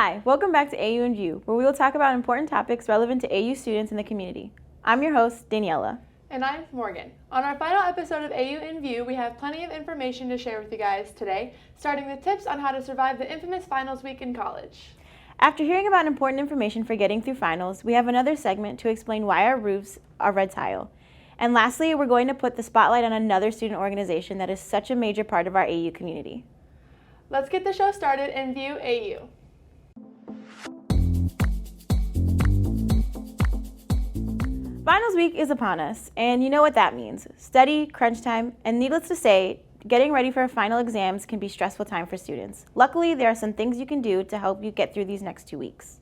Hi, welcome back to AU in View, where we will talk about important topics relevant to AU students in the community. I'm your host, Daniela. And I'm Morgan. On our final episode of AU in View, we have plenty of information to share with you guys today, starting with tips on how to survive the infamous finals week in college. After hearing about important information for getting through finals, we have another segment to explain why our roofs are red tile. And lastly, we're going to put the spotlight on another student organization that is such a major part of our AU community. Let's get the show started in View AU. Finals week is upon us, and you know what that means. Study, crunch time, and needless to say, getting ready for final exams can be a stressful time for students. Luckily, there are some things you can do to help you get through these next 2 weeks.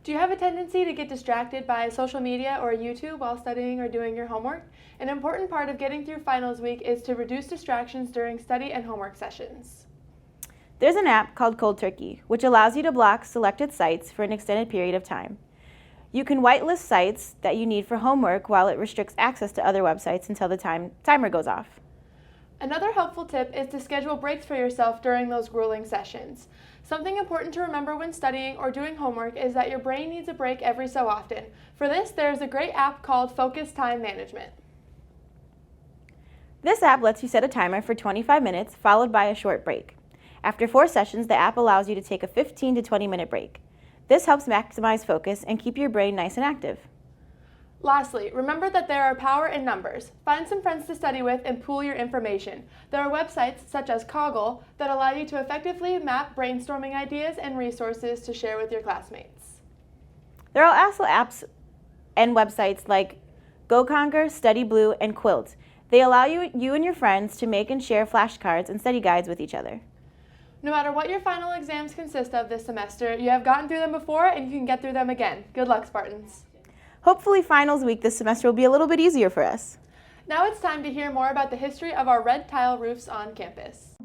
Do you have a tendency to get distracted by social media or YouTube while studying or doing your homework? An important part of getting through finals week is to reduce distractions during study and homework sessions. There's an app called Cold Turkey, which allows you to block selected sites for an extended period of time. You can whitelist sites that you need for homework while it restricts access to other websites until the timer goes off. Another helpful tip is to schedule breaks for yourself during those grueling sessions. Something important to remember when studying or doing homework is that your brain needs a break every so often. For this, there's a great app called Focus Time Management. This app lets you set a timer for 25 minutes followed by a short break. After 4 sessions, the app allows you to take a 15 to 20 minute break. This helps maximize focus and keep your brain nice and active. Lastly, remember that there are power in numbers. Find some friends to study with and pool your information. There are websites such as Kaggle that allow you to effectively map brainstorming ideas and resources to share with your classmates. There are also apps and websites like GoConquer, Study Blue, and Quilt. They allow you and your friends to make and share flashcards and study guides with each other. No matter what your final exams consist of this semester, you have gotten through them before and you can get through them again. Good luck, Spartans. Hopefully finals week this semester will be a little bit easier for us. Now it's time to hear more about the history of our red tile roofs on campus.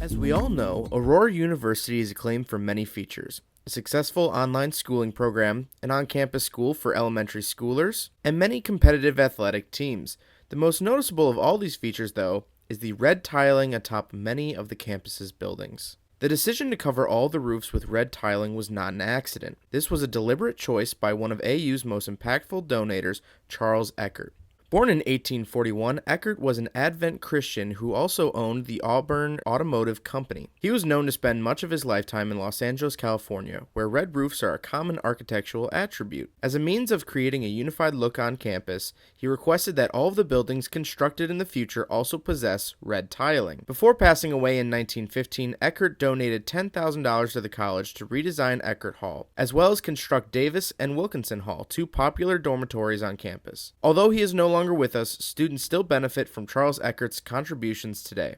As we all know, Aurora University is acclaimed for many features. A successful online schooling program, an on-campus school for elementary schoolers, and many competitive athletic teams. The most noticeable of all these features, though, is the red tiling atop many of the campus's buildings. The decision to cover all the roofs with red tiling was not an accident. This was a deliberate choice by one of AU's most impactful donators, Charles Eckert. Born in 1841, Eckert was an Advent Christian who also owned the Auburn Automotive Company. He was known to spend much of his lifetime in Los Angeles, California, where red roofs are a common architectural attribute. As a means of creating a unified look on campus, he requested that all of the buildings constructed in the future also possess red tiling. Before passing away in 1915, Eckert donated $10,000 to the college to redesign Eckert Hall, as well as construct Davis and Wilkinson Hall, 2 popular dormitories on campus. Although he is no longer with us, students still benefit from Charles Eckert's contributions today.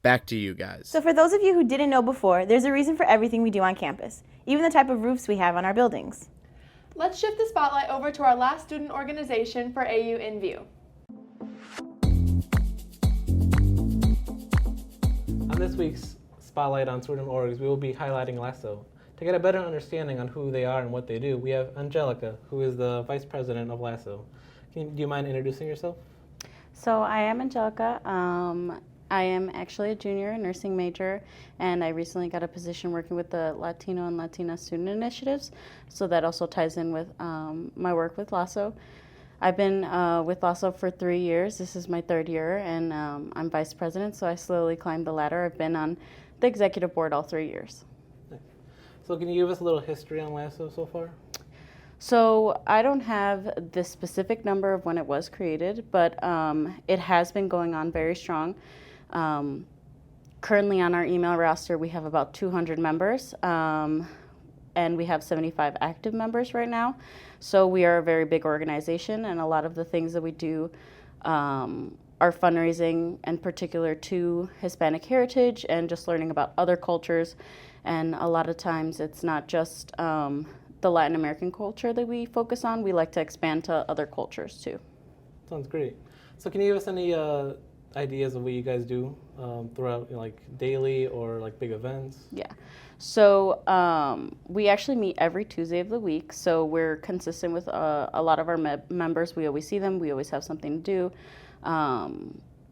Back to you guys. So for those of you who didn't know before, there's a reason for everything we do on campus, even the type of roofs we have on our buildings. Let's shift the spotlight over to our last student organization for AU in View. On this week's Spotlight on Student Orgs, we will be highlighting LASSO. To get a better understanding on who they are and what they do, we have Angelica, who is the Vice President of LASSO. Do you mind introducing yourself? So I am Angelica. I am actually a junior nursing major, and I recently got a position working with the Latino and Latina student initiatives, so that also ties in with my work with LASSO. I've been with LASSO for 3 years. This is my 3rd year, and I'm vice president, so I slowly climbed the ladder. I've been on the executive board all 3 years. So can you give us a little history on LASSO so far? So I don't have the specific number of when it was created, but it has been going on very strong. Currently on our email roster, we have about 200 members, and we have 75 active members right now. So we are a very big organization, and a lot of the things that we do are fundraising, in particular to Hispanic heritage and just learning about other cultures. And a lot of times it's not just the Latin American culture that we focus on. We like to expand to other cultures too. Sounds great. So can you give us any ideas of what you guys do throughout, like daily or like big events? Yeah. So we actually meet every Tuesday of the week. So we're consistent with a lot of our members. We always see them. We always have something to do.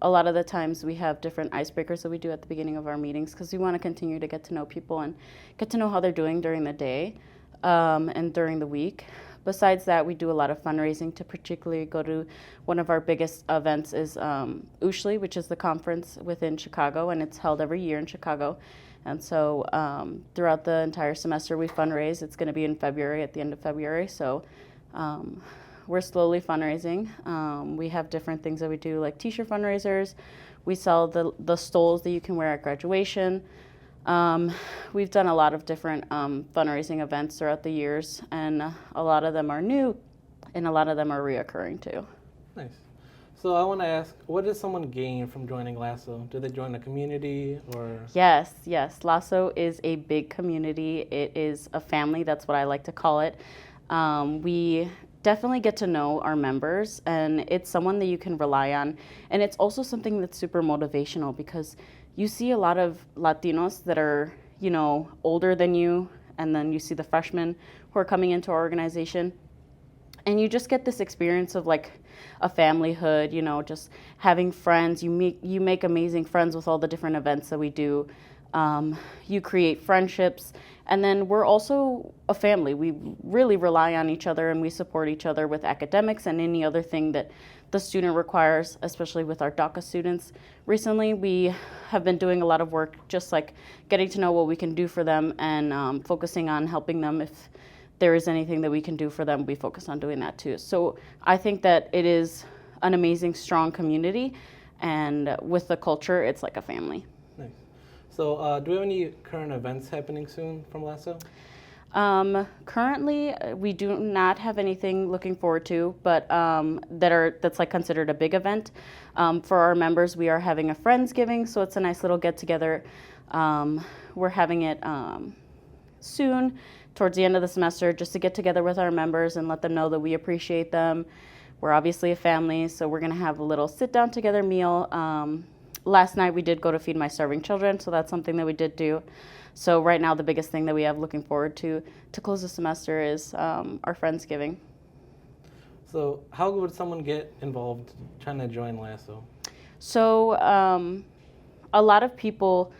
a lot of the times we have different icebreakers that we do at the beginning of our meetings because we want to continue to get to know people and get to know how they're doing during the day and during the week. Besides that, we do a lot of fundraising to particularly go to one of our biggest events is USHLI, which is the conference within Chicago, and it's held every year in Chicago. And so throughout the entire semester, we fundraise. It's going to be in February, at the end of February. So we're slowly fundraising. We have different things that we do, like t-shirt fundraisers. We sell the stoles that you can wear at graduation. We've done a lot of different fundraising events throughout the years, and a lot of them are new, and a lot of them are reoccurring too. Nice. So I want to ask, what does someone gain from joining Lasso? Do they join a community or? Yes. Lasso is a big community. It is a family. That's what I like to call it. We definitely get to know our members, and it's someone that you can rely on. And it's also something that's super motivational because you see a lot of Latinos that are, older than you, and then you see the freshmen who are coming into our organization. And you just get this experience of like a familyhood, just having friends. You make amazing friends with all the different events that we do. You create friendships. And then we're also a family. We really rely on each other, and we support each other with academics and any other thing that the student requires, especially with our DACA students. Recently, we have been doing a lot of work just like getting to know what we can do for them and focusing on helping them. If there is anything that we can do for them, we focus on doing that too. So I think that it is an amazing, strong community, and with the culture, it's like a family. Nice. So do we have any current events happening soon from Lasso? Currently, we do not have anything looking forward to, but that's like considered a big event. For our members, we are having a Friendsgiving, so it's a nice little get-together. We're having it soon, towards the end of the semester, just to get together with our members and let them know that we appreciate them. We're obviously a family, so we're going to have a little sit-down together meal. Last night, we did go to Feed My Starving Children, so that's something that we did do. So right now, the biggest thing that we have looking forward to close the semester is our Friendsgiving. So how would someone get involved trying to join Lasso? So a lot of people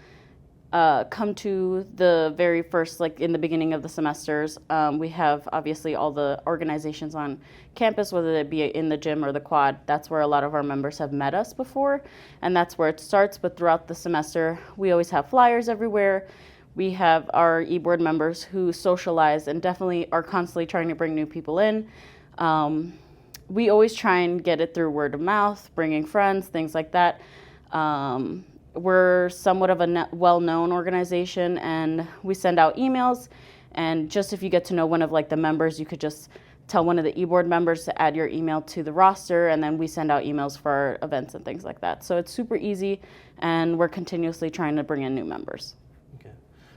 come to the very first, like in the beginning of the semesters. We have obviously all the organizations on campus, whether it be in the gym or the quad. That's where a lot of our members have met us before, and that's where it starts. But throughout the semester, we always have flyers everywhere. We have our e-board members who socialize and definitely are constantly trying to bring new people in. We always try and get it through word of mouth, bringing friends, things like that. We're somewhat of a well-known organization, and we send out emails. And just if you get to know one of like the members, you could just tell one of the e-board members to add your email to the roster, and then we send out emails for our events and things like that. So it's super easy, and we're continuously trying to bring in new members. Okay.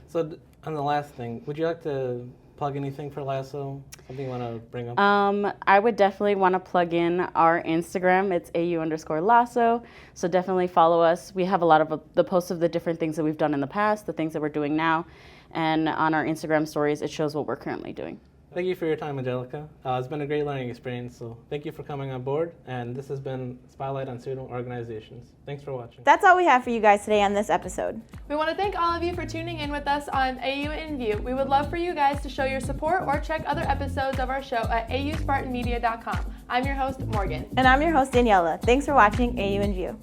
So on the last thing, would you like to plug anything for Lasso? Something you want to bring up? I would definitely want to plug in our Instagram. It's AU_Lasso. So definitely follow us. We have a lot of the posts of the different things that we've done in the past, the things that we're doing now. And on our Instagram stories, it shows what we're currently doing. Thank you for your time, Angelica. It's been a great learning experience, so thank you for coming on board. And this has been Spotlight on Student Organizations. Thanks for watching. That's all we have for you guys today on this episode. We want to thank all of you for tuning in with us on AU in View. We would love for you guys to show your support or check other episodes of our show at auspartanmedia.com. I'm your host, Morgan. And I'm your host, Daniela. Thanks for watching AU in View.